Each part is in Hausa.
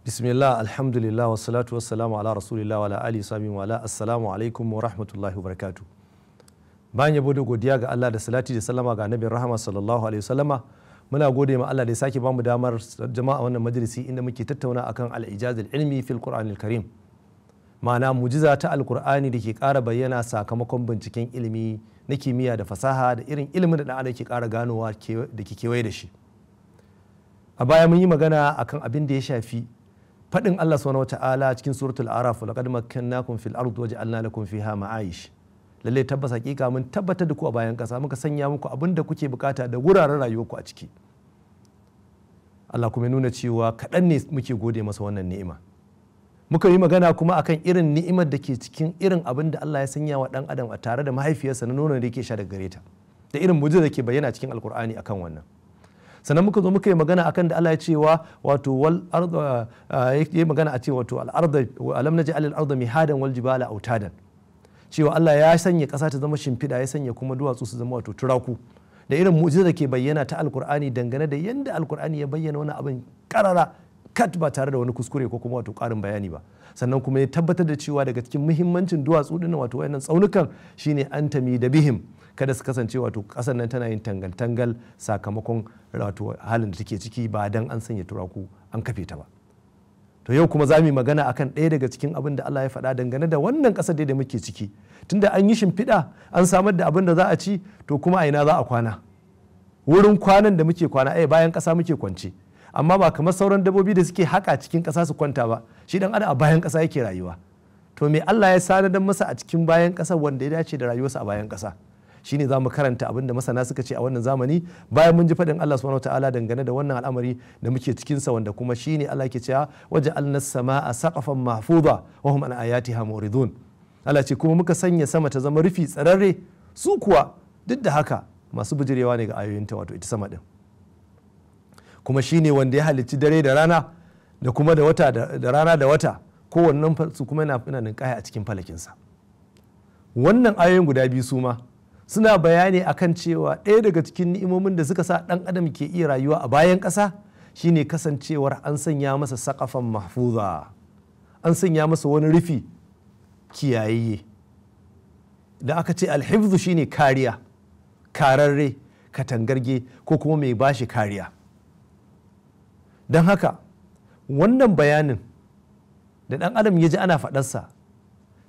Bismillah, alhamdulillah, wassalatu wassalamu ala rasulillah wa ala alihi sahbihi wa ala assalamu alaikum wa rahmatullahi wa barakatuh. Bayan yabo da godiya ga Allah da salati da sallama ga Annabi rahama sallallahu alaihi wasallama, muna gode ma Allah da ya sake bamu damar jama'a wannan majalisi inda muke tattauna akan al-ijaz al-ilmi fil Qur'an al-Karim. Ma'ana mujiza ta al-Qur'ani da ke ƙara bayyana sakamakon binciken ilimi na kimiyya da fasaha da irin ilimin da dan adam ke ƙara ganowa da ke kewaye da shi. A baya mun yi magana akan abin da ya shafi faɗin Allah subhanahu wa ta'ala cikin suratul araf laqad makkannakum fil ardi waja'alna lakum fiha ma'ayish. Lalle tabbas hakika mun tabbatar da ku a bayan ƙasa muka sanya muku abin da kuke bukata da wuraren rayuwarku a ciki. Allah kuma ya nuna cewa kaɗan ne muke gode masa wannan ni'ima. Muka yi magana kuma akan irin ni'imar da ke cikin irin abin da Allah ya sanya wa ɗan adam a tare da mahaifiyarsa na nonon da yake sha daga gare ta, da irin mu'jiza da ke bayyana cikin alkur'ani akan wannan. Sannan muka zo muka yi magana akan da Allah ya cewa wato wal arda yayi magana a cewa wato al arda alam naj'al al arda mihadan wal jibala autadan, cewa Allah ya sanya ƙasa ta zama shimfiɗa, ya sanya kuma duwatsu su zama wato turaku, da irin mu'jiza da ke bayyana ta alkur'ani dangane da yanda alkur'ani ya bayyana wani abin karara kat ba tare da wani kuskure ko kuma wato ƙarin bayani ba. Sannan kuma ya tabbatar da cewa daga cikin muhimmancin duwatsu dinnan wato wayannan tsaunukan shine antami da bihim, kada su kasance wato ƙasar nan tana yin tangal-tangal sakamakon wato halin da take ciki ba dan an sanya turaku an kafe ta ba. To yau kuma za mu yi magana akan ɗaya daga cikin abin da Allah ya faɗa dangane da wannan ƙasar da muke ciki. Tunda an yi shimfiɗa an samar da abin da za a ci, to kuma a ina za a kwana. Wurin kwanan da muke kwana bayan ƙasa muke kwance, amma ba kamar sauran dabbobi da suke haƙa cikin ƙasa su kwanta ba, shi dan adam a bayan ƙasa yake rayuwa. To me Allah ya sanadar masa a cikin bayan ƙasa wanda ya dace da rayuwarsa a bayan ƙasa? Shine za mu karanta abin da masana suka ce a wannan zamani bayan mun ji faɗin Allah subhanahu wataala dangane da wannan al'amari da muke cikinsa, wanda kuma shine Allah ke cewa waja'alna as-samaa saqafan mahfuza wa hum an ayatiha muridun. Allah ce kuma muka sanya sama ta zama rufi tsararre, su kuwa duk da haka masu bijirewa ne ga ayoyinta, wato ita sama din. Kuma shine wanda ya halicci dare da rana da kuma da wata da rana da wata, kowannen su kuma yana ninkaya a cikin falakinsa. Wannan ayoyin guda biyu su ma suna bayani akan cewa ɗaya daga cikin ni'imomin da suka sa ɗan adam ke iya rayuwa a bayan ƙasa shine kasancewar an sanya masa saƙafan mahfuza, an sanya masa wani rufi kiyayayye. Da aka ce alhifzu shine kariya, kararre, katangarge ko kuma mai bashi kariya. Don haka wannan bayanin da ɗan adam ya ji ana faɗarsa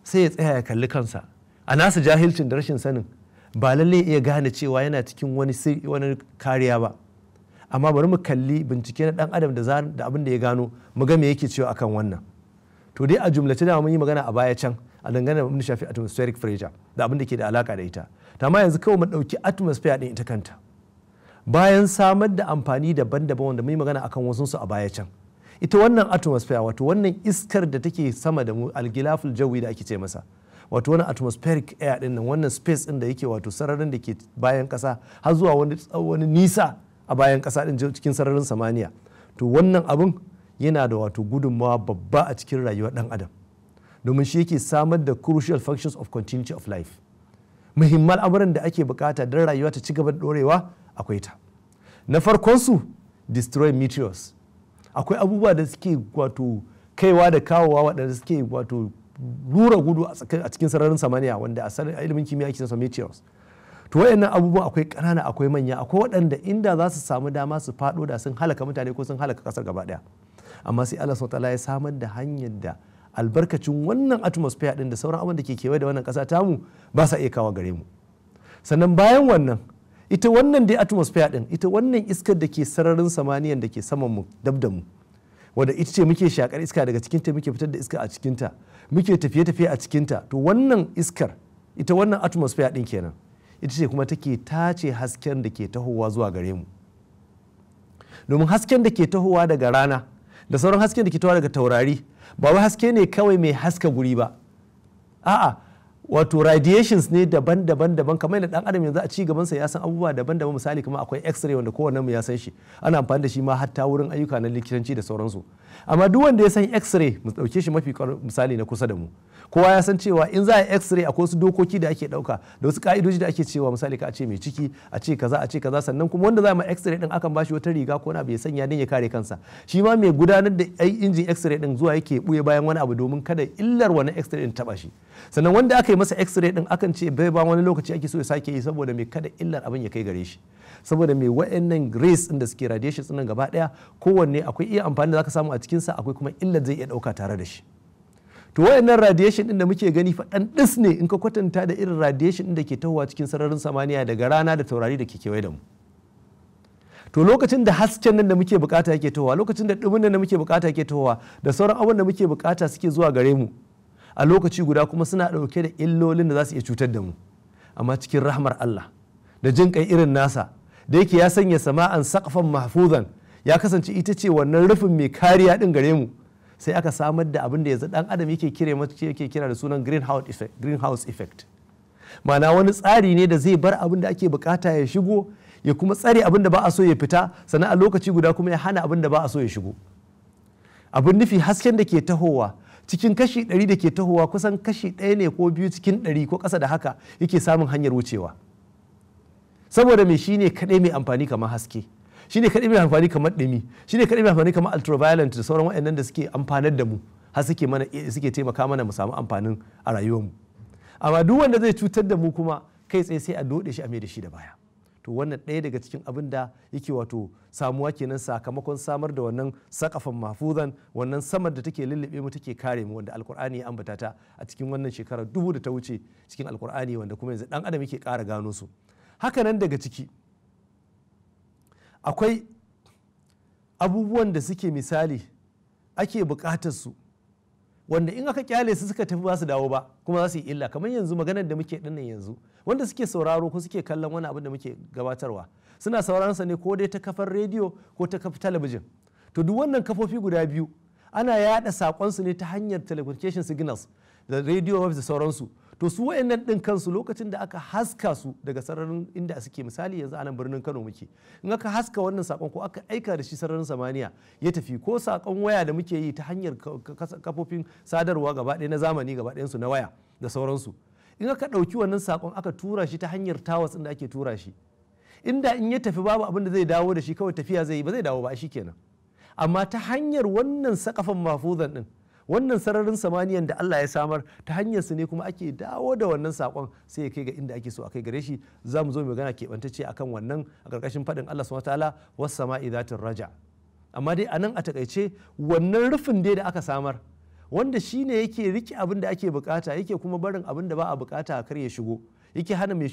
sai ya tsaya ya kalli kansa a nasa jahilcin da rashin sanin, ba lallai iya gane cewa yana cikin wani kariya ba. Amma bari mu kalli bincike na dan adam da abin da ya gano, mu ga me yake cewa akan wannan. To dai a jumlace da mun yi magana a baya can a dangane da abin da shafi atmospheric pressure da abin da ke da alaka da ita. Amma yanzu kawai mu dauki atmosphere din ita kanta. Bayan samar da amfani daban-daban wanda mun yi magana akan wasu su a baya can, ita wannan atmosphere wato wannan iskar da take sama da mu, algilaful jawi da ake ce masa, wato wani atmospheric air din nan, wannan space din da yake wato sararin da ke bayan kasa har zuwa wani nisa a bayan kasa din cikin sararin samaniya. To wannan abun yana da wato gudunmawa babba a cikin rayuwar dan adam, domin shi yake samar da crucial functions of continuity of life. Muhimman al'amuran da ake bukata don rayuwa ta ci gaba da dorewa akwai ta. Na farkon su destroy meteors. Akwai abubuwa da suke wato kaiwa da kawowa waɗanda suke wato rura gudu a cikin sararin samaniya, wanda a ilimin kimiyya ake sa meteors. To wayannan abubuwan akwai ƙanana akwai manya, akwai waɗanda inda za su samu dama su faɗo da sun halaka mutane ko sun halaka ƙasar gaba ɗaya. Amma sai Allah subhanahu wataala ya samar da hanyar da albarkacin wannan atmosphere din da sauran abin da ke kewaye da wannan ƙasa tamu ba sa iya kawo gare mu. Sannan bayan wannan, ita wannan dai atmosphere din, ita wannan iskar da ke sararin samaniyan da ke saman mu dab da mu, wadda ita ce muke shakar iska daga cikinta, muke fitar da iska a cikinta, muke tafiye-tafiye a cikinta. To wannan iskar, ita wannan atmosphere din kenan, ita ce kuma take tace hasken da ke tahowa zuwa gare mu. Domin hasken da ke tahowa daga rana da sauran hasken da ke tahowa daga taurari ba wai haske ne kawai mai haska guri ba, a'a wato radiations ne daban-daban kamar yadda dan adam yanzu a ci gabansa ya san abubuwa daban-daban. Misali kuma akwai x-ray wanda kowanne mu ya san shi, ana amfani da shi ma hatta wurin ayyuka na likitanci da sauransu. Amma duk wanda ya san x-ray, mu dauke shi mafi misali na kusa da mu, kowa ya san cewa in za a yi x-ray akwai wasu dokoki da ake dauka da wasu ka'idoji da ake cewa misali ka ce mai ciki a ce kaza sannan kuma wanda za ma x-ray din akan bashi wata riga ko na bai sanya din ya kare kansa. Shi ma mai gudanar da injin x-ray din zuwa yake buye bayan wani abu domin kada illar wani x-ray din taba shi. Sannan wanda aka yi masa x-ray din akan ce bai ba wani lokaci ake so ya sake yi saboda mai kada illar abin ya kai gare shi. Saboda mai wa'annan rays din da suke radiation din gaba daya kowanne akwai iya amfani da zaka samu a cikin sa akwai kuma illar zai iya dauka tare da shi. To wayannan radiation din da muke gani faɗan ɗis ne in ka kwatanta da irin radiation din da ke tahowa cikin sararin samaniya daga rana da taurari da ke kewaye da mu. To lokacin da hasken nan da muke bukata yake tahowa, lokacin da ɗumin nan da muke bukata yake tahowa, da sauran abin da muke bukata suke zuwa gare mu a lokaci guda kuma suna ɗauke da illolin da za su iya cutar da mu. Amma cikin rahmar Allah da jin kai irin nasa da yake ya sanya sama'an saqfan mahfuzan ya kasance ita ce wannan rufin mai kariya din gare mu. Sai aka samar da abin da yanzu dan adam yake kira da sunan greenhouse effect. Ma'ana wani tsari ne da zai bar abin da ake bukata ya shigo ya kuma tsare abin da ba a so ya fita, sannan a lokaci guda kuma ya hana abin da ba a so ya shigo. Abin nufi hasken da ke tahowa cikin kashi 100 da ke tahowa kusan kashi 1 ne ko 2 cikin 100 ko ƙasa da haka yake samun hanyar wucewa. Saboda me shine kadai mai amfani kamar haske, shine kadai mai amfani kamar dumi, shine kadai mai amfani kamar ultraviolet da sauran waɗannan da suke amfanar da mu har suke taimaka mana mu samu amfanin a rayuwarmu. Amma duk wanda zai cutar da mu kuma kai tsaye sai a dode shi a mai da shi da baya. To wannan ɗaya daga cikin abin da yake wato samuwa kenan sakamakon samar da wannan sakafan mahfuzan, wannan samar da take lullube mu take kare mu, wanda Al-Kur'ani ya ambata ta a cikin wannan shekarar 1000 da ta wuce cikin Al-Kur'ani, wanda kuma yanzu dan adam yake ƙara gano su. Haka nan daga ciki akwai abubuwan da suke misali ake bukatar su wanda in aka kyale su suka tafi ba su dawo ba kuma za su yi illa, kamar yanzu maganar da muke dinnan yanzu wanda suke sauraro ko suke kallon wani abin da muke gabatarwa suna sauraron sa ne ko dai ta kafar rediyo ko ta kafar talabijin. To duk wannan kafofi guda biyu ana yada sakon su ne ta hanyar telecommunication signals da radio waves da sauransu. To su wayannan din kansu lokacin da aka haska su daga sararin inda suke, misali yanzu anan birnin Kano muke, in aka haska wannan sakon ko aka aika da shi sararin samaniya ya tafi, ko sakon waya da muke yi ta hanyar kafofin sadarwa gaba ɗaya na zamani gaba ɗayan su na waya da sauransu, in aka ɗauki wannan sakon aka tura shi ta hanyar tawas inda ake tura shi, inda in ya tafi babu abin da zai dawo da shi, kawai tafiya zai yi, ba zai dawo ba shi kenan. Amma ta hanyar wannan sakafan mahfuzan din, wannan sararin samaniyan da Allah ya samar, ta hanyar su ne kuma ake dawo da wannan sakon sai ya kai ga inda ake so a kai gare shi. Za mu zo mu magana keɓantacce akan wannan a ƙarƙashin faɗin Allah subhanahu wataala was sama'i zatir raja. Amma dai anan a takaice wannan rufin dai da aka samar wanda shine yake rike abin da ake bukata, yake kuma barin abin da ba a bukata kar ya shigo, yake hana mai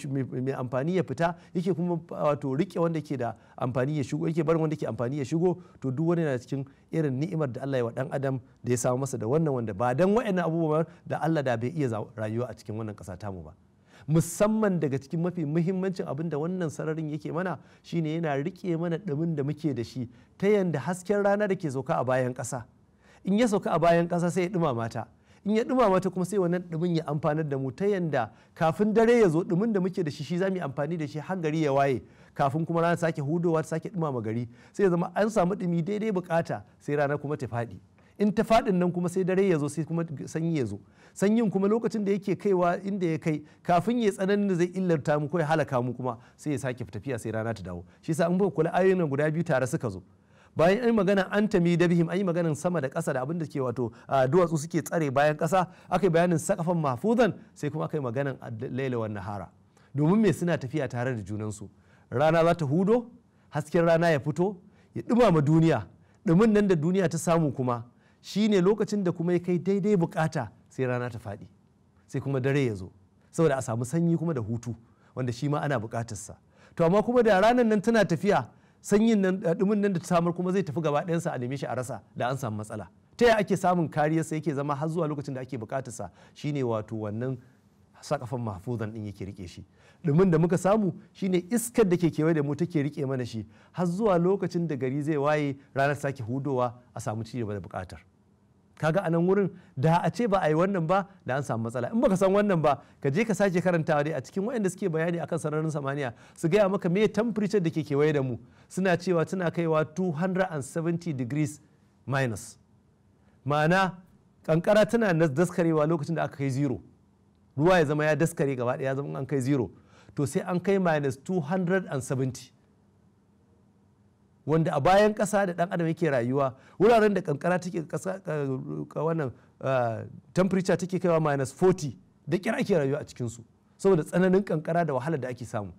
amfani ya fita, yake kuma wato rike wanda ke da amfani ya shigo, yake barin wanda ke amfani ya shigo. To duk wani na cikin irin ni'imar da Allah ya wa dan adam da ya samu masa da wannan, wanda ba dan wa'annan abubuwan da Allah da bai iya rayuwa a cikin wannan ƙasa tamu ba. Musamman daga cikin mafi muhimmancin abin da wannan sararin yake mana shine yana rike mana ɗumin da muke da shi, ta yanda hasken rana da ke sauka a bayan ƙasa in ya sauka a bayan ƙasa sai ya ɗumama ta, in ya ɗumama ta kuma sai wannan ɗumin ya amfanar da mu, ta yanda kafin dare ya zo ɗumin da muke da shi za mu yi amfani da shi har gari ya waye, kafin kuma rana sake hudowa ta sake ɗumama gari, sai ya zama an samu ɗumi daidai bukata, sai rana kuma ta faɗi. In ta faɗin nan kuma sai dare ya zo, sai kuma sanyi ya zo. Sanyin kuma lokacin da yake kaiwa inda ya kai, kafin ya tsananin da zai illarta mu ko ya halaka mu kuma sai ya sake tafiya, sai rana ta dawo. Shi yasa in ba kula ayoyin guda biyu tare suka zo. Bayan an yi magana an tami da bihim, an yi maganin sama da ƙasa da abin da ke wato duwatsu suke tsare bayan ƙasa, aka yi bayanin sakafan mahfuzan, sai kuma aka yi maganin laila wan nahara. Domin me suna tafiya tare da junansu. Rana za ta hudo, hasken rana ya fito, ya ɗumama duniya. Ɗumin nan da duniya ta samu kuma shine lokacin da kuma ya kai daidai bukata, sai rana ta faɗi, sai kuma dare ya zo, saboda a samu sanyi kuma da hutu, wanda shi ma ana bukatarsa. To amma kuma da ranar nan tana tafiya, sanyin nan dumin nan da ta samar kuma zai tafi gaba ɗayansa a neme shi a rasa, da an samu matsala. Ta yaya ake samun kariyarsa yake zama har zuwa lokacin da ake bukatarsa, shine wato wannan sakafan mahfuzan din yake rike shi. Dumin da muka samu shine iskar da ke kewaye da mu take rike mana shi har zuwa lokacin da gari zai waye, ranar sake hudowa a samu ci gaba da bukatar. Kaga a nan wurin da a ce ba a yi wannan ba da an samu matsala. In baka san wannan ba, ka je ka sake karantawa dai a cikin waɗanda suke bayani akan sararin samaniya, su gaya maka me temperature da ke kewaye da mu. Suna cewa tana kaiwa 270 degrees minus, ma'ana kankara tana daskarewa lokacin da aka kai zero, ruwa ya zama ya daskare gaba ɗaya ya zama an kai zero, to sai an kai minus 270, wanda a bayan ƙasa da ɗan adam yake rayuwa wuraren da kankara take ƙasa wannan temperature take kaiwa minus 40 da ƙyar ake rayuwa a cikinsu saboda tsananin kankara da wahalar da ake samu,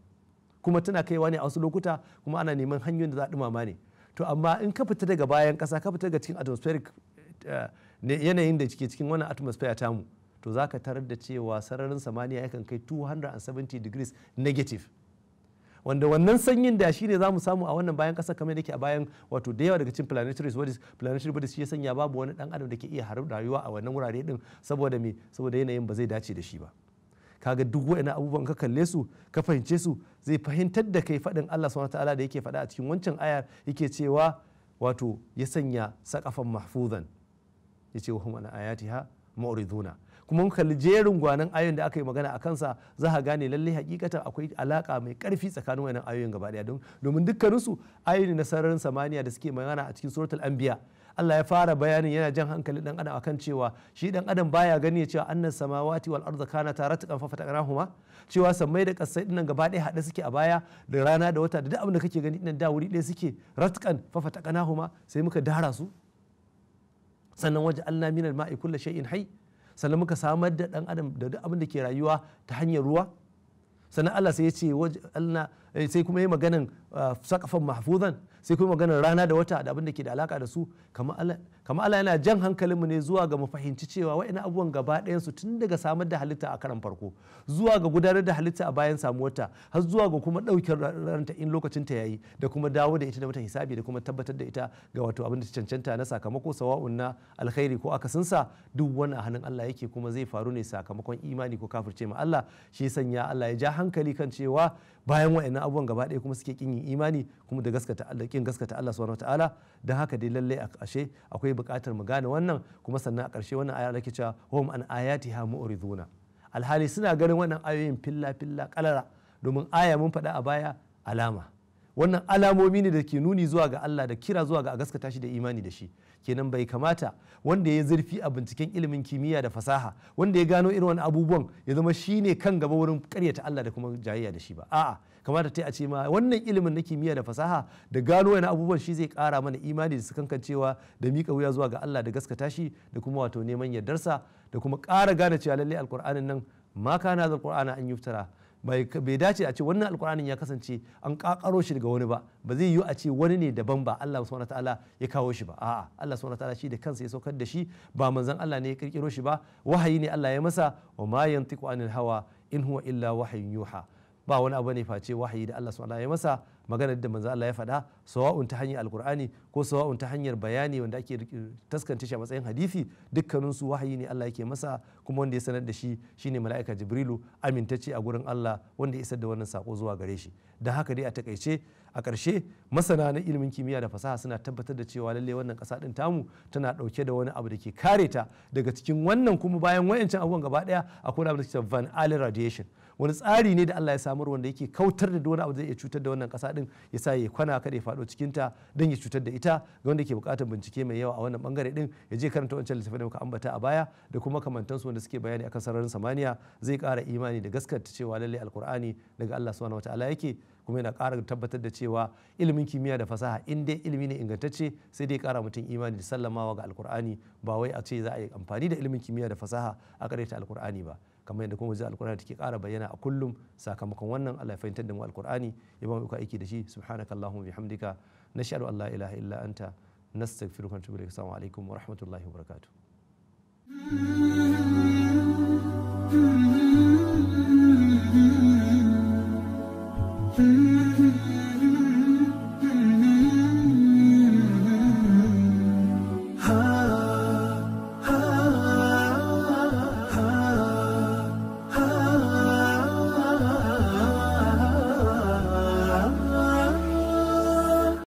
kuma tana kaiwa ne a wasu lokuta kuma ana neman hanyoyin da za a ɗumama ne. To amma in ka fita daga bayan ƙasa ka fita daga cikin atmospheric yanayin da ke cikin wannan atmosphere tamu, to za ka tarar da cewa sararin samaniya yakan kai 270 degrees negative, wanda wannan sanyin da shi ne za mu samu a wannan bayan ƙasa kamar da ke a bayan wato da yawa daga cikin planetary bodies shi ya sanya babu wani ɗan adam da ke iya rayuwa a wannan wurare din saboda me, saboda yanayin ba zai dace da shi ba. Kaga duk wa'ina abubuwan ka kalle su ka fahimce su zai fahimtar da kai faɗin Allah subhanahu wataala da yake faɗa a cikin wancan ayar yake cewa wato ya sanya saqafan mahfuzan, yace wa hum an ayatiha mu'riduna. Kuma mun kalli jerin gwanan ayoyin da aka yi magana a kansa za ka gane lalle hakikatan akwai alaka mai karfi tsakanin wannan ayoyin gaba daya, domin dukkaninsu ayoyi na sararin samaniya da suke magana a cikin suratul anbiya. Allah ya fara bayanin yana jan hankalin dan adam akan cewa shi dan adam baya gani ya cewa annas samawati wal arda kanata ratqan fa fataqnahuma, cewa sammai da kasai dinnan gaba ɗaya haɗe suke a baya da rana da wata da duk abin da kake gani dinnan da wuri ɗaya suke ratqan fa fataqnahuma, sai muka dara su. Sannan waja'alna minal ma'i kulli shay'in hayy, sannan muka samar da dan adam da duk abin da ke rayuwa ta hanyar ruwa. Sannan Allah sai ya ce sai kuma yi maganan sakafan mahfuzan, sai kuma maganan rana da wata da abin da ke da alaka da su. Kamar Allah yana jan hankalinmu ne zuwa ga mu fahimci cewa wa'ina abubuwan gaba ɗayan su tun daga samar da halitta a karan farko zuwa ga gudanar da halitta a bayan samuwarta har zuwa ga kuma ɗaukin ranta in lokacin ta yayi da kuma dawo da ita da mata hisabi da kuma tabbatar da ita ga wato abin da ta cancanta na sakamako sawa'un na alkhairi ko akasinsa, duk wani a hannun Allah yake kuma zai faru ne sakamakon imani ko kafirce ma Allah. Shi sanya Allah ya ja hankali kan cewa bayan wa'annan abubuwan gaba ɗaya kuma suke kin yin imani kuma da gaskata Allah, kin gaskata Allah subhanahu wataala. Dan haka dai lalle ashe akwai buƙatar mu gane wannan, kuma sannan a ƙarshe wannan aya ake cewa hum an ayatiha mu'riduna, alhali suna ganin wannan ayoyin filla filla kalara, domin aya mun faɗa a baya alama, wannan alamomi ne da ke nuni zuwa ga Allah da kira zuwa ga a gaskata shi da imani da shi. Kenan bai kamata wanda ya zurfi a binciken ilimin kimiyya da fasaha, wanda ya gano irin wani abubuwan ya zama shi ne kan gaba wurin karyata Allah da kuma jayayya da shi ba. A'a, kamata ta a ce ma wannan ilimin na kimiyya da fasaha da gano wani abubuwan shi zai kara mana imani da sakankancewa da miƙa wuya zuwa ga Allah da gaskata shi da kuma wato neman yardarsa da kuma ƙara gane cewa lallai alƙur'anin nan ma kana alƙur'ana an yuftara, bai dace a ce wannan alkur'anin ya kasance an kakaro shi daga wani ba zai yiwu a ce wani ne daban ba Allah subhanahu wataala ya kawo shi ba. A'a, Allah subhanahu wataala shi da kansa ya saukar da shi, ba manzon Allah ne ya kirkiro shi ba, wahayi ne Allah ya masa. Wa ma yantiqu anil hawa in huwa illa wahyun yuha, ba wani abu ne face wahayi da Allah subhanahu wataala ya masa, maganar da manzon Allah ya faɗa sawa'un ta hanyar alkur'ani ko sawa'un ta hanyar bayani wanda ake taskance shi a matsayin hadisi, dukkanin su wahayi ne Allah yake masa, kuma wanda ya sanar da shi shine mala'ika Jibrilu, amintacce a gurin Allah wanda ya isar da wannan sako zuwa gare shi. Dan haka dai a takaice a ƙarshe masana na ilimin kimiyya da fasaha suna tabbatar da cewa lalle wannan ƙasa din tamu tana ɗauke da wani abu da ke kare ta daga cikin wannan, kuma bayan wayancan abubuwan gaba ɗaya akwai abu da ke Van Allen radiation, wani tsari ne da Allah ya samar wanda yake kautar da wani abu da zai iya cutar da wannan ƙasa din, ya sa ya kwana kada ya faɗo cikin ta don ya cutar da ita. Ga wanda ke buƙatar bincike mai yawa a wannan bangare din ya je karanta wancan littafin da muka ambata a baya da kuma kamantansu wanda suke bayani akan sararin samaniya, zai ƙara imani da gaskata cewa lalle alkur'ani daga Allah subhanahu wataala yake, kuma yana ƙara tabbatar da cewa ilimin kimiyya da fasaha in dai ilimi ne ingantacce sai dai ƙara mutum imani da sallamawa ga alkur'ani, ba wai a ce za a yi amfani da ilimin kimiyya da fasaha a ƙaryata alkur'ani ba, kamar yadda kuma alkur'ani take ƙara bayyana a kullum. Sakamakon wannan Allah ya fahimtar da mu alkur'ani, ya ba mu aiki da shi. Subhanakallahumma bihamdika nashhadu an la ilaha illa anta nastaghfiruka wa natubu ilaik. Assalamu alaikum wa rahmatullahi wa barakatuh.